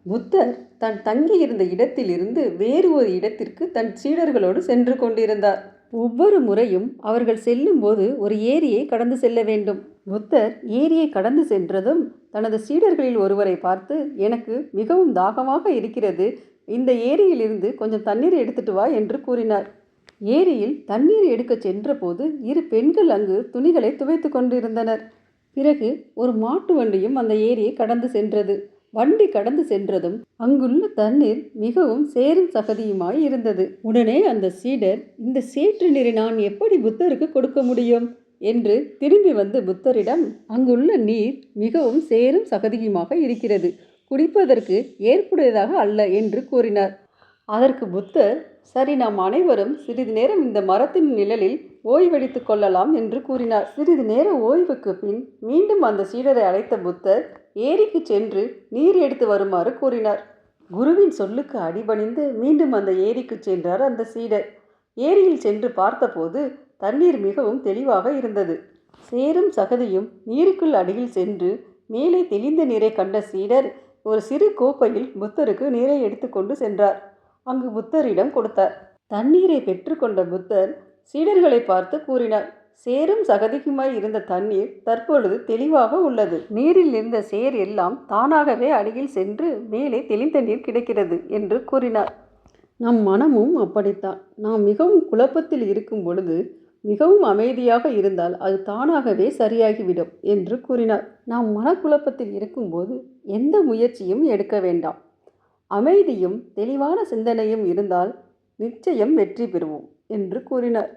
புத்தர் தான் தங்கியிருந்த இடத்திலிருந்து வேறு ஒரு இடத்திற்கு தன் சீடர்களோடு சென்று கொண்டிருந்தார். ஒவ்வொரு முறையும் அவர்கள் செல்லும்போது ஒரு ஏரியை கடந்து செல்ல வேண்டும். புத்தர் ஏரியை கடந்து சென்றதும் தனது சீடர்களில் ஒருவரை பார்த்து, எனக்கு மிகவும் தாகமாக இருக்கிறது, இந்த ஏரியிலிருந்து கொஞ்சம் தண்ணீர் எடுத்துட்டு வா என்று கூறினார். ஏரியில் தண்ணீர் எடுக்கச் சென்றபோது இரு பெண்கள் அங்கு துணிகளை துவைத்து கொண்டிருந்தனர். பிறகு ஒரு மாட்டு வண்டியும் அந்த ஏரியை கடந்து சென்றது. வண்டி கடந்து சென்றதும் அங்குள்ள தண்ணீர் மிகவும் சேரும் சகதியுமாய் இருந்தது. உடனே அந்த சீடர், இந்த சேற்று நீரை நான் எப்படி புத்தருக்கு கொடுக்க முடியும் என்று திரும்பி வந்து புத்தரிடம், அங்குள்ள நீர் மிகவும் சேரும் சகதியுமாக இருக்கிறது, குடிப்பதற்கு ஏற்புடையதாக அல்ல என்று கூறினார். அதற்கு புத்தர், சரி, நாம் அனைவரும் சிறிது நேரம் இந்த மரத்தின் நிழலில் ஓய்வெடுத்து கொள்ளலாம் என்று கூறினார். சிறிது நேர ஓய்வுக்கு பின் மீண்டும் அந்த சீடரை அழைத்த புத்தர் ஏரிக்கு சென்று நீர் எடுத்து வருமாறு கூறினார். குருவின் சொல்லுக்கு அடிபணிந்து மீண்டும் அந்த ஏரிக்கு சென்றார் அந்த சீடர். ஏரியில் சென்று பார்த்தபோது தண்ணீர் மிகவும் தெளிவாக இருந்தது. சேரும் சகதியும் நீருக்குள் அடியில் சென்று மேலே தெளிந்த நீரை கண்ட சீடர் ஒரு சிறு கோப்பையில் புத்தருக்கு நீரை எடுத்துக்கொண்டு சென்றார். அங்கு புத்தரிடம் கொடுத்தார். தண்ணீரை பெற்றுக்கொண்ட புத்தர் சீடர்களை பார்த்து கூறினார், சேரும் சகதிக்குமாய் இருந்த தண்ணீர் தற்பொழுது தெளிவாக உள்ளது. நீரில் இருந்த சேர் எல்லாம் தானாகவே அடியில் சென்று மேலே தெளிந்த நீர் கிடைக்கிறது என்று கூறினார். நம் மனமும் அப்படித்தான். நாம் மிகவும் குழப்பத்தில் இருக்கும் பொழுது மிகவும் அமைதியாக இருந்தால் அது தானாகவே சரியாகிவிடும் என்று கூறினார். நாம் மனக்குழப்பத்தில் இருக்கும்போது எந்த முயற்சியும் எடுக்க வேண்டாம். அமைதியும் தெளிவான சிந்தனையும் இருந்தால் நிச்சயம் வெற்றி பெறுவோம் என்று கூறினார்.